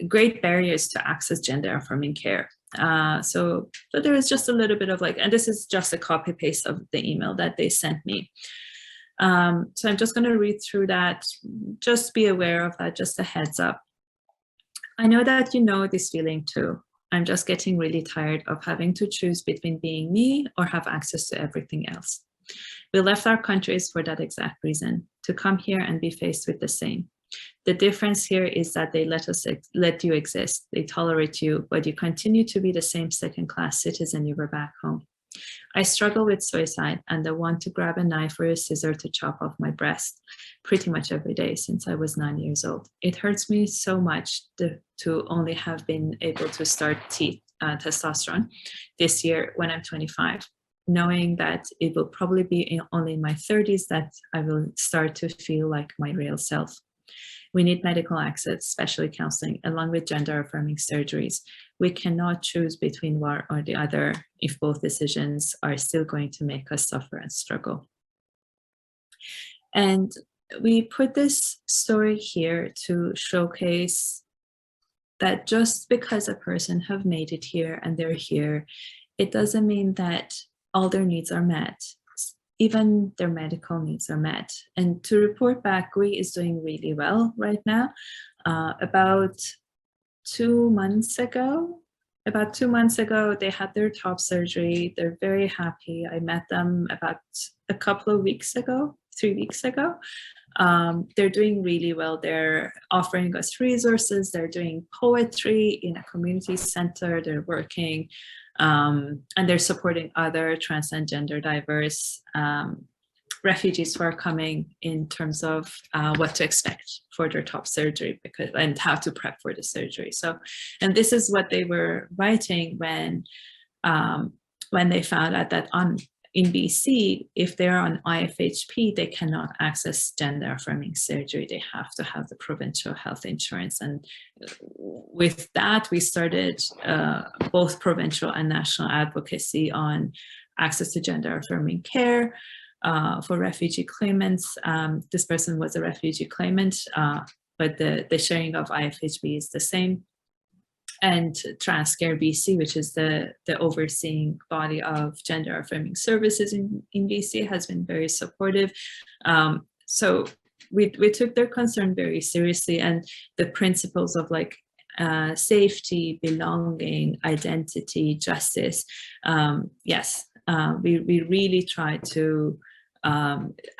great barriers to access gender affirming care. So there is just a little bit of and this is just a copy paste of the email that they sent me. So I'm just going to read through that. Just be aware of that, just a heads up. I know that you know this feeling too. I'm just getting really tired of having to choose between being me or have access to everything else. We left our countries for that exact reason, to come here and be faced with the same. The difference here is that they let you exist, they tolerate you, but you continue to be the same second-class citizen you were back home. I struggle with suicide and the want to grab a knife or a scissor to chop off my breast pretty much every day since I was 9 years old. It hurts me so much to only have been able to start testosterone this year when I'm 25, knowing that it will probably be only in my 30s that I will start to feel like my real self. We need medical access, especially counseling, along with gender-affirming surgeries. We cannot choose between one or the other if both decisions are still going to make us suffer and struggle. And we put this story here to showcase that just because a person have made it here and they're here, it doesn't mean that all their needs are met. Even their medical needs are met. And to report back, GUI is doing really well right now. About 2 months ago, they had their top surgery. They're very happy. I met them about a couple of weeks ago, 3 weeks ago. They're doing really well. They're offering us resources. They're doing poetry in a community center. They're working and they're supporting other trans and gender diverse refugees who are coming in terms of what to expect for their top surgery and how to prep for the surgery. So, and this is what they were writing when they found out that in BC, if they're on IFHP, they cannot access gender affirming surgery. They have to have the provincial health insurance. And with that, we started both provincial and national advocacy on access to gender affirming care for refugee claimants. This person was a refugee claimant, but the sharing of IFHP is the same. And Transcare BC, which is the overseeing body of gender affirming services in BC, has been very supportive. So we took their concern very seriously, and the principles of safety, belonging, identity, justice. Yes, we really try to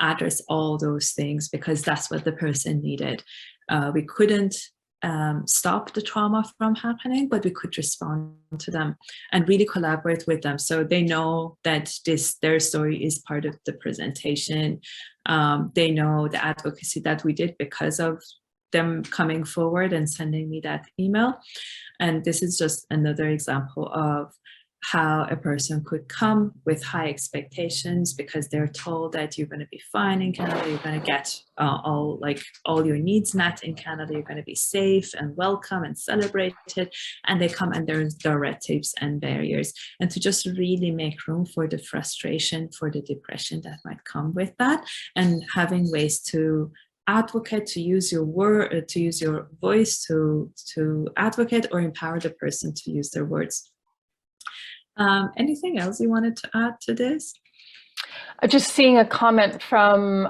address all those things because that's what the person needed. We couldn't stop the trauma from happening, but we could respond to them and really collaborate with them so they know that their story is part of the presentation. They know the advocacy that we did because of them coming forward and sending me that email. And this is just another example of how a person could come with high expectations because they're told that you're going to be fine in Canada, you're going to get all your needs met in Canada, you're going to be safe and welcome and celebrated, and they come and there's directives and barriers, and to just really make room for the frustration, for the depression that might come with that, and having ways to advocate, to use your word, to use your voice to advocate or empower the person to use their words. Anything else you wanted to add to this? Just seeing a comment from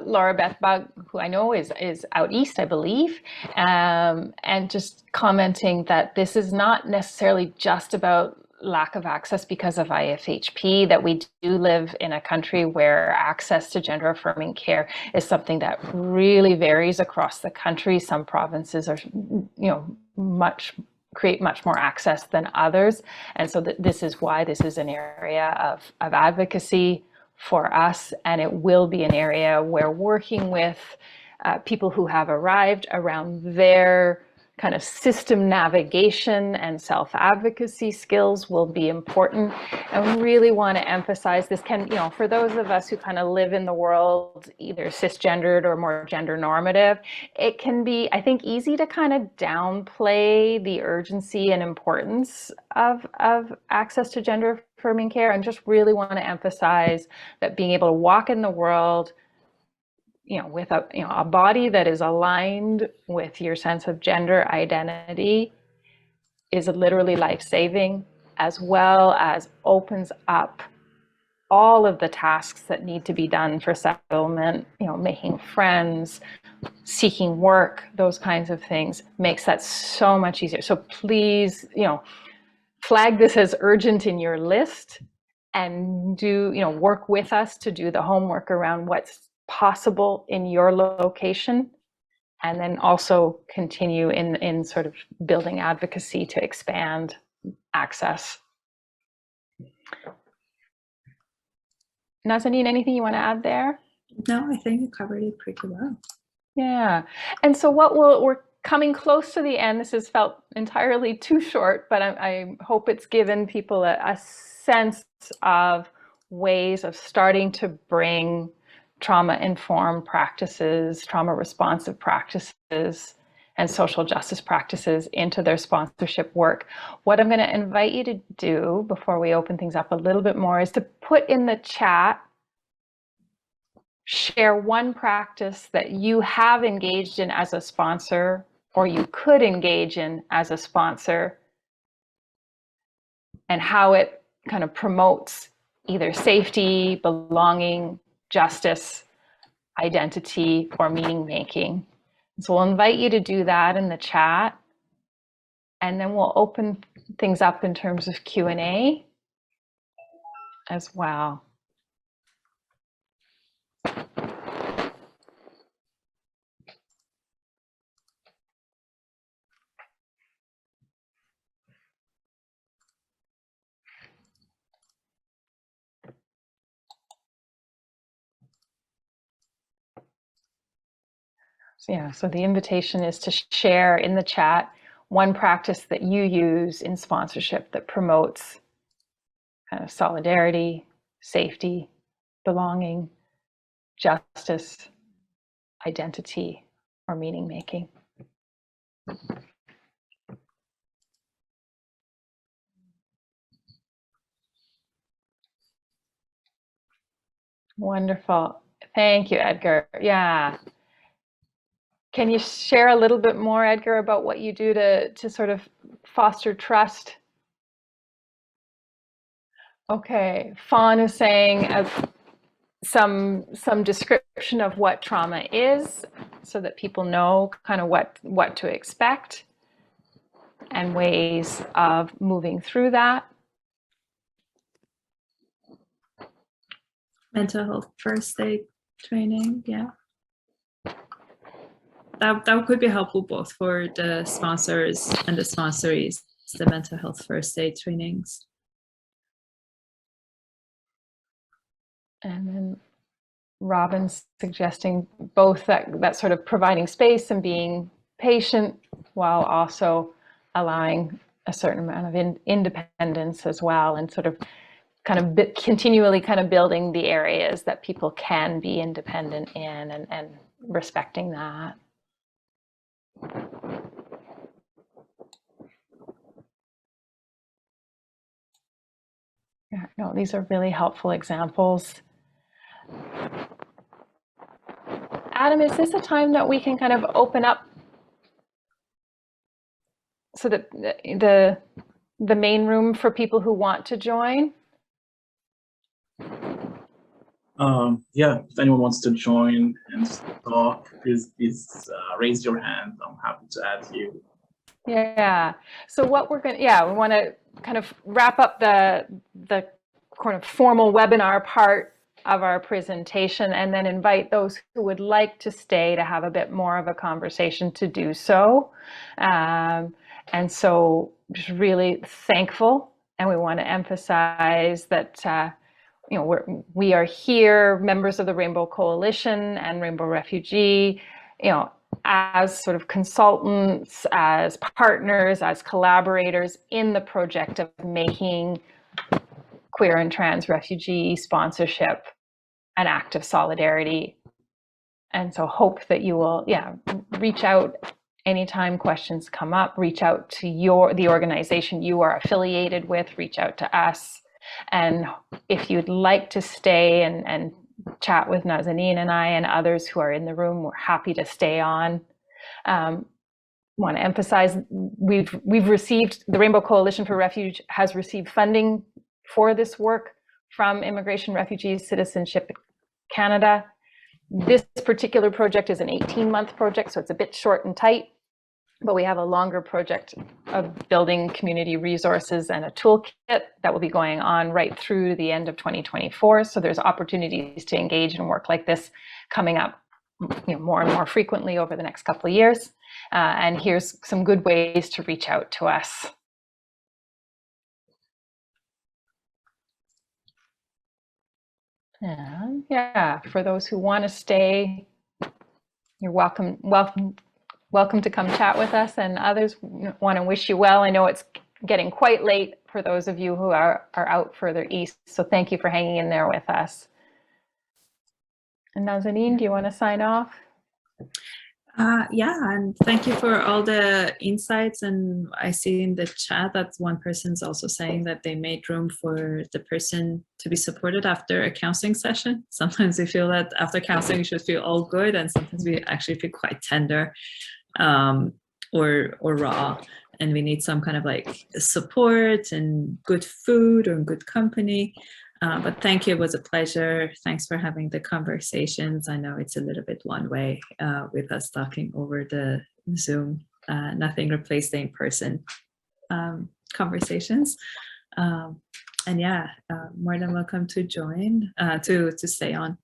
Laura Beth Bug, who I know is out east, I believe, and just commenting that this is not necessarily just about lack of access because of IFHP, that we do live in a country where access to gender affirming care is something that really varies across the country. Some provinces are, create much more access than others. And so this is why this is an area of advocacy for us. And it will be an area where working with people who have arrived around their kind of system navigation and self-advocacy skills will be important. And we really want to emphasize this can, for those of us who kind of live in the world, either cisgendered or more gender normative, it can be, I think, easy to kind of downplay the urgency and importance of access to gender affirming care, and just really want to emphasize that being able to walk in the world with a body that is aligned with your sense of gender identity is literally life-saving, as well as opens up all of the tasks that need to be done for settlement, making friends, seeking work, those kinds of things, makes that so much easier. So please, flag this as urgent in your list and work with us to do the homework around what's possible in your location, and then also continue in sort of building advocacy to expand access. Nazanin, anything you want to add there? No, I think you covered it pretty well. Yeah, and so we're coming close to the end. This has felt entirely too short, but I hope it's given people a sense of ways of starting to bring trauma-informed practices, trauma-responsive practices, and social justice practices into their sponsorship work. What I'm going to invite you to do before we open things up a little bit more is to put in the chat, share one practice that you have engaged in as a sponsor, or you could engage in as a sponsor, and how it kind of promotes either safety, belonging, justice, identity, or meaning making. So we'll invite you to do that in the chat, and then we'll open things up in terms of Q&A as well. So the invitation is to share in the chat one practice that you use in sponsorship that promotes kind of solidarity, safety, belonging, justice, identity, or meaning making. Wonderful. Thank you, Edgar. Yeah. Can you share a little bit more, Edgar, about what you do to sort of foster trust? Okay, Fawn is saying some description of what trauma is, so that people know kind of what to expect and ways of moving through that. Mental health first aid training, yeah. That could be helpful both for the sponsors and the sponsorees, the mental health first aid trainings. And then Robin's suggesting both that sort of providing space and being patient, while also allowing a certain amount of independence as well, and sort of kind of continually kind of building the areas that people can be independent in, and respecting that. Yeah, no, these are really helpful examples. Adam, is this a time that we can kind of open up so that the main room for people who want to join? Yeah, if anyone wants to join and talk, please raise your hand. I'm happy to add you. Yeah. So what we're going to, we want to kind of wrap up the kind of formal webinar part of our presentation, and then invite those who would like to stay to have a bit more of a conversation to do so. And so just really thankful, and we want to emphasize that you know, we are here, members of the Rainbow Coalition and Rainbow Refugee, you know, as sort of consultants, as partners, as collaborators in the project of making queer and trans refugee sponsorship an act of solidarity. And so hope that you will, reach out anytime questions come up, reach out to the organization you are affiliated with, reach out to us. And if you'd like to stay and chat with Nazanin and I and others who are in the room, we're happy to stay on. Want to emphasize, we've received, the Rainbow Coalition for Refuge has received funding for this work from Immigration, Refugees, Citizenship Canada. This particular project is an 18-month project, so it's a bit short and tight, but we have a longer project of building community resources and a toolkit that will be going on right through the end of 2024. So there's opportunities to engage and work like this coming up, you know, more and more frequently over the next couple of years. And here's some good ways to reach out to us. And yeah, for those who want to stay, you're welcome to come chat with us, and others want to wish you well. I know it's getting quite late for those of you who are out further east, so thank you for hanging in there with us. And Nazanin, do you want to sign off? Yeah, and thank you for all the insights. And I see in the chat that one person's also saying that they made room for the person to be supported after a counseling session. Sometimes we feel that after counseling, we should feel all good, and sometimes we actually feel quite tender or raw, and we need some kind of like support and good food or good company. But thank you, it was a pleasure. Thanks for having the conversations. I know it's a little bit one way with us talking over the Zoom. Nothing replaced the in-person conversations. And yeah, more than welcome to join, to stay on.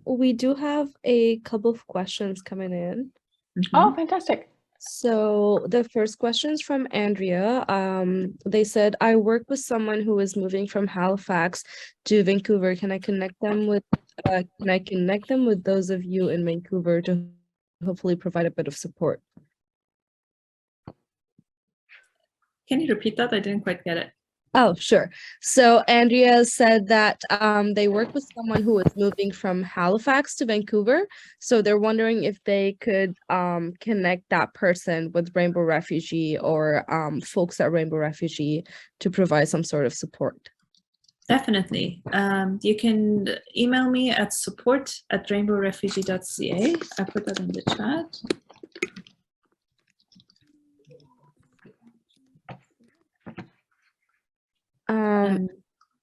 We do have a couple of questions coming in. Mm-hmm. Oh, fantastic. So the first question is from Andrea. They said, I work with someone who is moving from Halifax to Vancouver. Can I connect them with those of you in Vancouver to hopefully provide a bit of support? Can you repeat that? I didn't quite get it. Oh, sure. So Andrea said that they work with someone who is moving from Halifax to Vancouver. So they're wondering if they could connect that person with Rainbow Refugee or folks at Rainbow Refugee to provide some sort of support. Definitely. You can email me at support@rainbowrefugee.ca. I put that in the chat.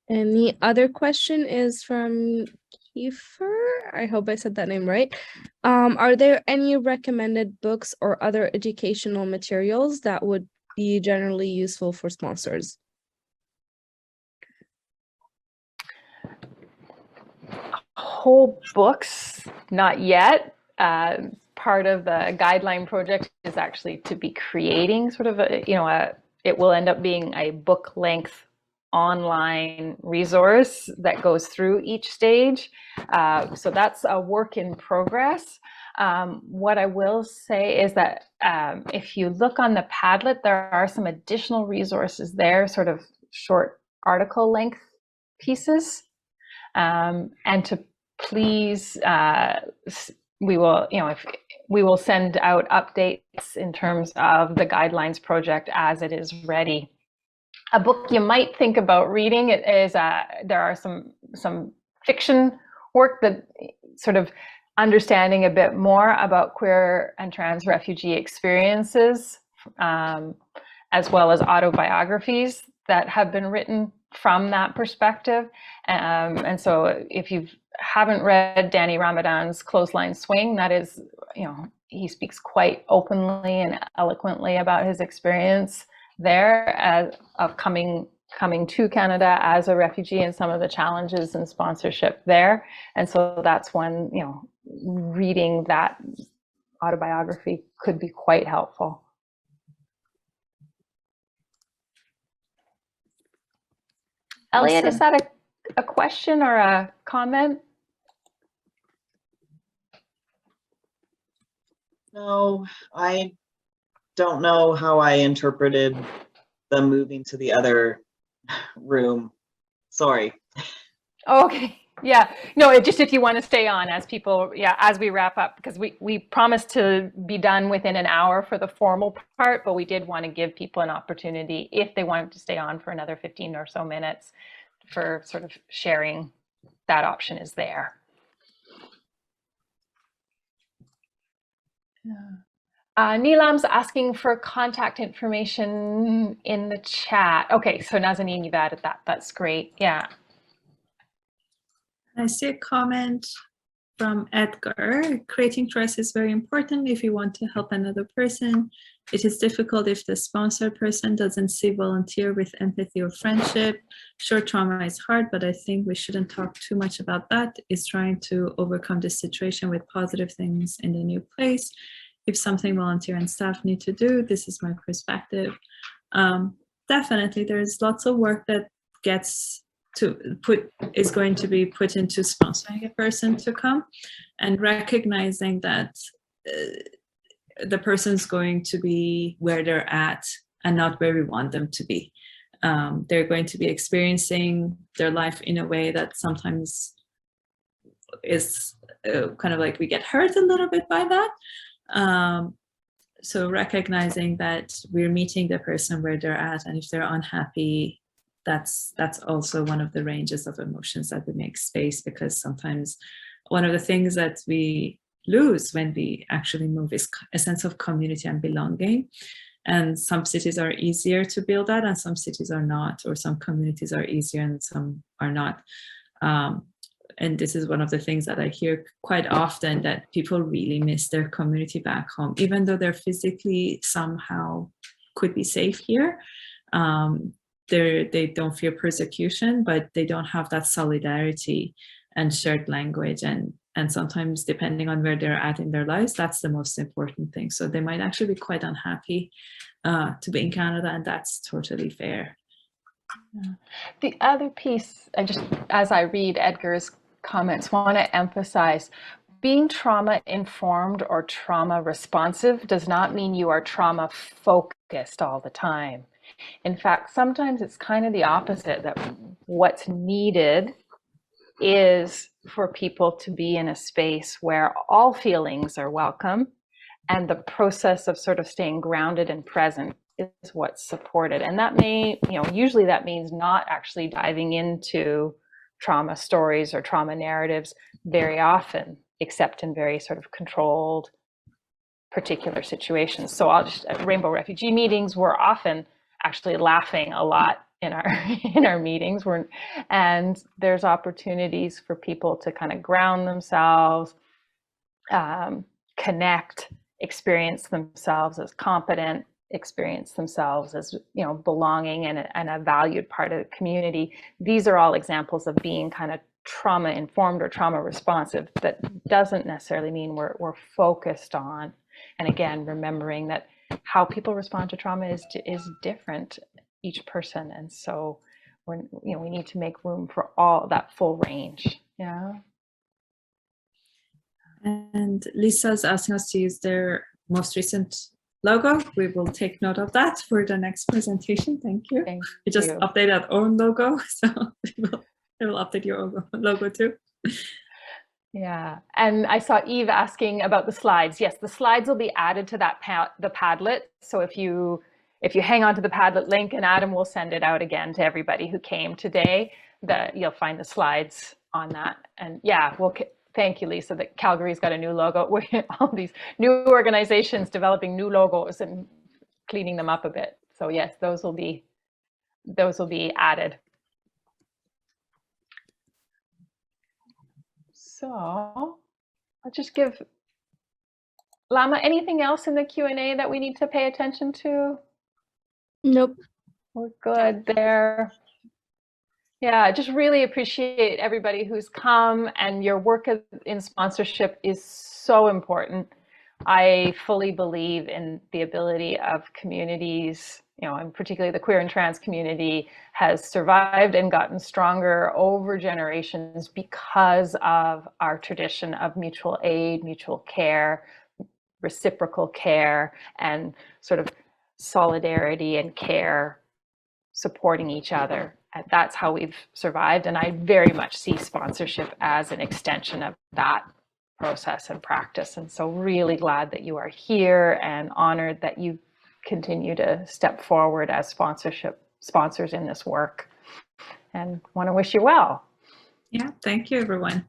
And the other question is from Kiefer. I hope I said that name right. Are there any recommended books or other educational materials that would be generally useful for sponsors? Whole books, not yet. Part of the guideline project is actually to be creating sort of it will end up being a book length online resource that goes through each stage. So that's a work in progress. What I will say is that if you look on the Padlet, there are some additional resources there, sort of short article length pieces. And to please, we will, if we will send out updates in terms of the guidelines project as it is ready. A book you might think about reading is there are some fiction work that sort of understanding a bit more about queer and trans refugee experiences, as well as autobiographies that have been written from that perspective. And so if you haven't read Danny Ramadan's Clothesline Swing, that is, he speaks quite openly and eloquently about his experience there of coming to Canada as a refugee and some of the challenges and sponsorship there. And so that's one, reading that autobiography could be quite helpful. Elliot, is that a question or a comment? No, I don't know how I interpreted the moving to the other room. Sorry. Okay. Yeah. No, just if you want to stay on as people, as we wrap up, because we promised to be done within an hour for the formal part, but we did want to give people an opportunity if they wanted to stay on for another 15 or so minutes for sort of sharing. That option is there. Neelam's asking for contact information in the chat. Okay, so Nazanin, you've added that. That's great. Yeah. I see a comment from Edgar. Creating trust is very important if you want to help another person. It is difficult if the sponsored person doesn't see volunteer with empathy or friendship. Sure, trauma is hard, but I think we shouldn't talk too much about that. It's trying to overcome this situation with positive things in the new place. If something volunteer and staff need to do, this is my perspective. Definitely, there's lots of work that is going to be put into sponsoring a person to come, and recognizing that the person's going to be where they're at and not where we want them to be. They're going to be experiencing their life in a way that sometimes is kind of like we get hurt a little bit by that. So recognizing that we're meeting the person where they're at, and if they're unhappy, that's also one of the ranges of emotions that we make space, because sometimes one of the things that we lose when we actually move is a sense of community and belonging. And some cities are easier to build that and some cities are not, or some communities are easier and some are not. And this is one of the things that I hear quite often, that people really miss their community back home, even though they're physically somehow could be safe here. They don't fear persecution, but they don't have that solidarity and shared language. And sometimes, depending on where they're at in their lives, that's the most important thing. So they might actually be quite unhappy to be in Canada, and that's totally fair. The other piece, as I read Edgar's comments, want to emphasize, being trauma informed or trauma responsive does not mean you are trauma focused all the time. In fact, sometimes it's kind of the opposite, that what's needed is for people to be in a space where all feelings are welcome, and the process of sort of staying grounded and present is what's supported. And that may, usually that means not actually diving into trauma stories or trauma narratives very often, except in very sort of controlled particular situations. So at Rainbow Refugee meetings, we're often actually laughing a lot in our meetings, and there's opportunities for people to kind of ground themselves, connect, experience themselves as competent, experience themselves as belonging and a valued part of the community. These are all examples of being kind of trauma informed or trauma responsive. That doesn't necessarily mean we're focused on, and again, remembering that how people respond to trauma is different, each person, and so we need to make room for all that full range. Yeah. And Lisa's asking us to use their most recent logo. We will take note of that for the next presentation. Thank you. Thank We just you. updated our own logo, so we will update your logo too. Yeah, and I saw Eve asking about the slides. Yes, the slides will be added to that the Padlet. So if you hang on to the Padlet link, and Adam will send it out again to everybody who came today, that you'll find the slides on that. And yeah, well, thank you, Lisa, that Calgary's got a new logo. We're all these new organizations developing new logos and cleaning them up a bit. So yes, those will be added. So I'll just give Lama, anything else in the Q&A that we need to pay attention to? Nope. We're good there. Yeah, just really appreciate everybody who's come, and your work in sponsorship is so important. I fully believe in the ability of communities, and particularly the queer and trans community has survived and gotten stronger over generations because of our tradition of mutual aid, mutual care, reciprocal care, and sort of solidarity and care, supporting each other. And that's how we've survived. And I very much see sponsorship as an extension of that process and practice. And so really glad that you are here, and honored that you continue to step forward as sponsors in this work, and want to wish you well. Yeah, thank you, everyone.